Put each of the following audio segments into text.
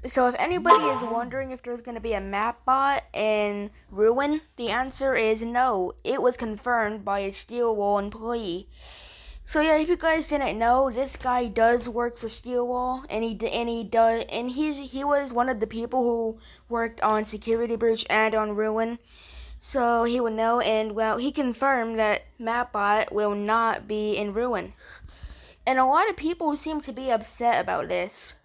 So if anybody is wondering if there's going to be a map bot in Ruin, the answer is no. It was confirmed by a Steel Wall employee. So yeah, if you guys didn't know, this guy does work for Steel Wall, and he was one of the people who worked on Security Breach and on Ruin. So he would know, and well, he confirmed that Mapbot will not be in Ruin. And a lot of people seem to be upset about this.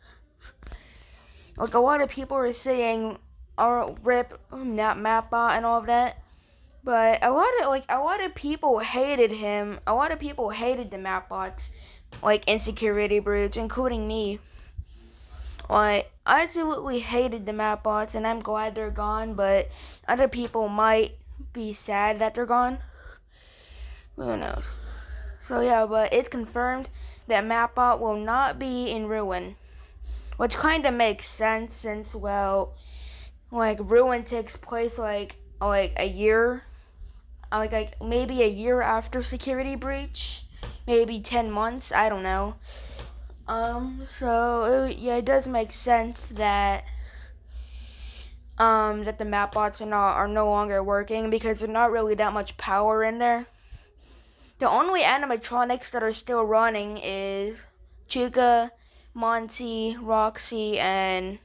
Like a lot of people are saying, "Oh, rip, not Mapbot" and all of that. But a lot of people hated him. A lot of people hated the Mapbots, like in Security Breach, including me. Like I absolutely hated the Mapbots, and I'm glad they're gone. But other people might be sad that they're gone. Who knows? So yeah, but it's confirmed that Mapbot will not be in Ruin, which kind of makes sense since like Ruin takes place like a year, like maybe a year after Security Breach, maybe 10 months. I don't know. Yeah, it does make sense that the map bots are no longer working because there's not really that much power in there. The only animatronics that are still running is Chica, Monty, Roxy, and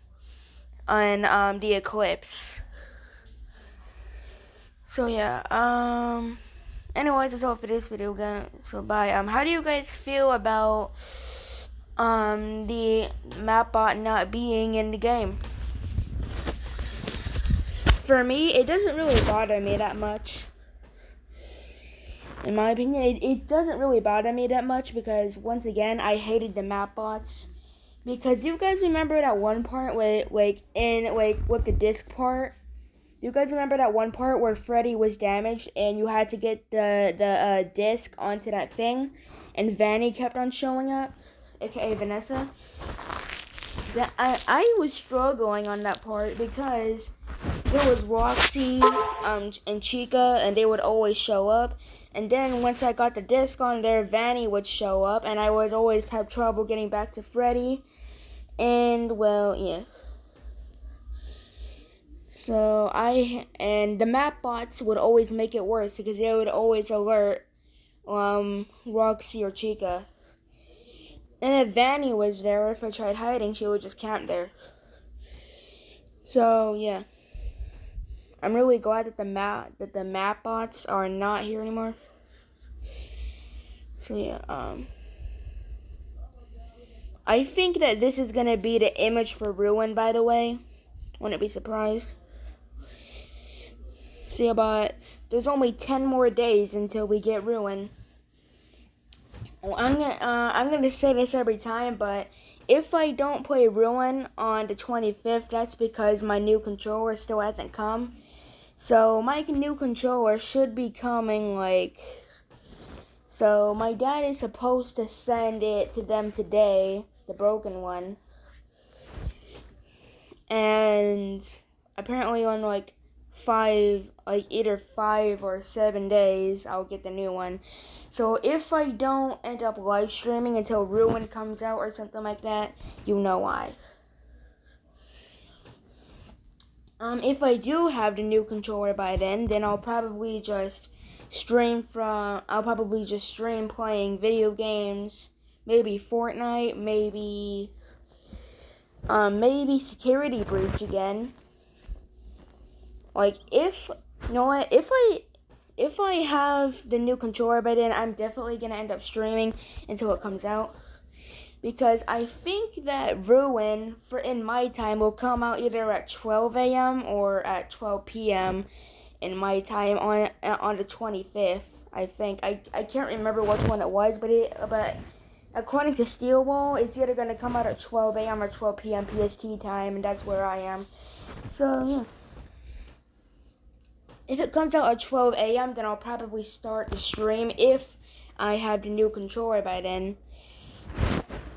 the Eclipse. So yeah, anyways, that's all for this video, guys. So bye. How do you guys feel about the map bot not being in the game? For me, it doesn't really bother me that much. In my opinion, it doesn't really bother me that much because once again, I hated the map bots. Because you guys remember that one part with the disc part? You guys remember that one part where Freddy was damaged and you had to get the disc onto that thing, and Vanny kept on showing up, aka Vanessa. I was struggling on that part because there was Roxy and Chica, and they would always show up. And then once I got the disc on there, Vanny would show up, and I would always have trouble getting back to Freddy. And well, yeah. And the map bots would always make it worse because they would always alert Roxy or Chica. And if Vanny was there, if I tried hiding, she would just camp there. So yeah, I'm really glad that the map bots are not here anymore. So yeah, I think that this is gonna be the image for Ruin. By the way, wouldn't be surprised. So yeah, but there's only 10 more days until we get Ruin. Well, I'm gonna say this every time, but if I don't play Ruin on the 25th, that's because my new controller still hasn't come. So my new controller should be coming So my dad is supposed to send it to them today, the broken one. And apparently on either 5 or 7 days, I'll get the new one. So if I don't end up live streaming until Ruin comes out or something like that, you know why. If I do have the new controller by then I'll probably just stream playing video games, maybe Fortnite, maybe Security Breach again. Like if you know what, if I have the new controller by then, I'm definitely gonna end up streaming until it comes out. Because I think that Ruin in my time will come out either at 12 a.m. or at 12 p.m. in my time on the 25th. I think I can't remember which one it was, but according to Steel Wall, it's either gonna come out at 12 a.m. or 12 p.m. PST time, and that's where I am. So yeah. If it comes out at 12 a.m., then I'll probably start the stream if I have the new controller by then.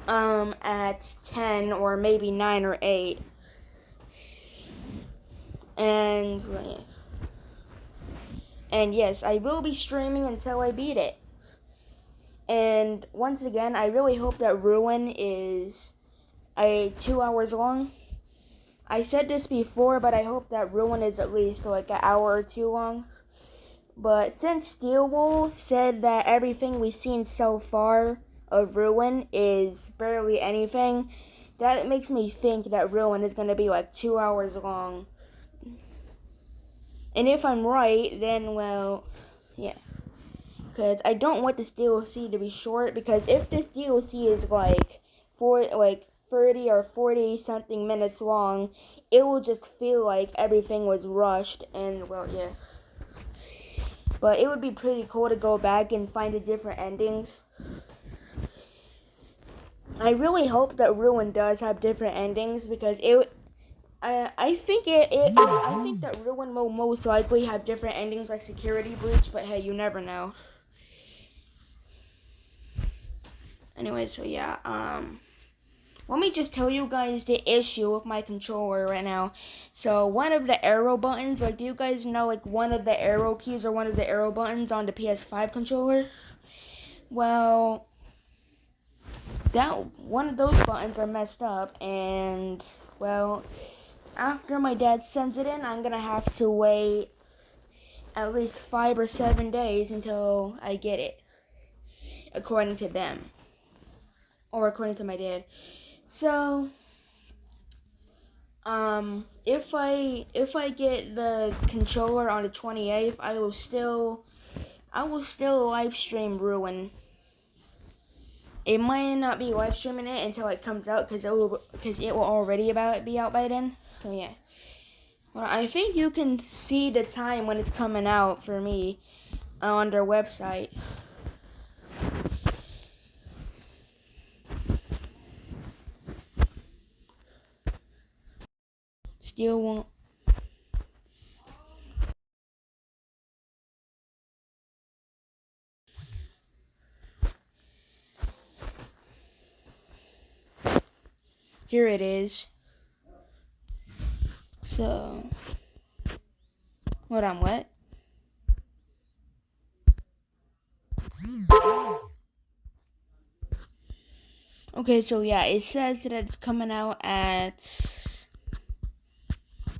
At 10 or maybe 9 or 8. And yes, I will be streaming until I beat it. And once again, I really hope that Ruin is 2 hours long. I said this before, but I hope that Ruin is at least like an hour or two long. But since Steel Wool said that everything we've seen so far of Ruin is barely anything, that makes me think that Ruin is going to be like 2 hours long. And if I'm right, then, well, yeah. Because I don't want this DLC to be short, because if this DLC is like 30 or 40 something minutes long, it will just feel like everything was rushed, and, well, yeah. But it would be pretty cool to go back and find the different endings. I really hope that Ruin does have different endings, because I think that Ruin will most likely have different endings like Security Breach, but hey, you never know. Anyway, so yeah, let me just tell you guys the issue with my controller right now. So one of the arrow buttons, like, do you guys know, like, one of the arrow keys or one of the arrow buttons on the PS5 controller? Well, that one of those buttons are messed up, and, well, after my dad sends it in, I'm gonna have to wait at least 5 or 7 days until I get it, according to them, or according to my dad. So, if I get the controller on the 28th, I will still live stream Ruin. It might not be live streaming it until it comes out, because it will already be out by then. So yeah. Well, I think you can see the time when it's coming out for me on their website. Still won't. Here it is. So, hold on, what? Okay, so yeah, it says that it's coming out at...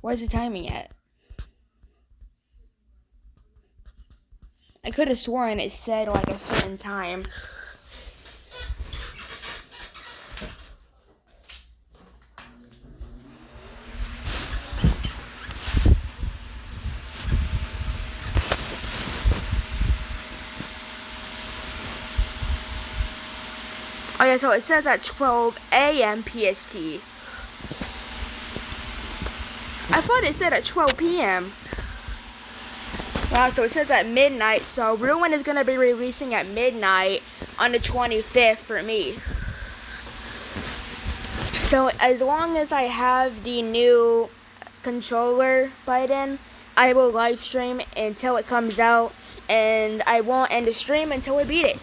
Where's the timing at? I could have sworn it said like a certain time. Oh yeah, so it says at 12 a.m. PST. I thought it said at 12 p.m. Wow, so it says at midnight, so Ruin is going to be releasing at midnight on the 25th for me. So as long as I have the new controller by then, I will live stream until it comes out, and I won't end the stream until we beat it.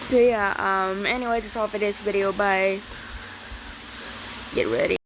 So yeah, anyways, that's all for this video. Bye. Get ready.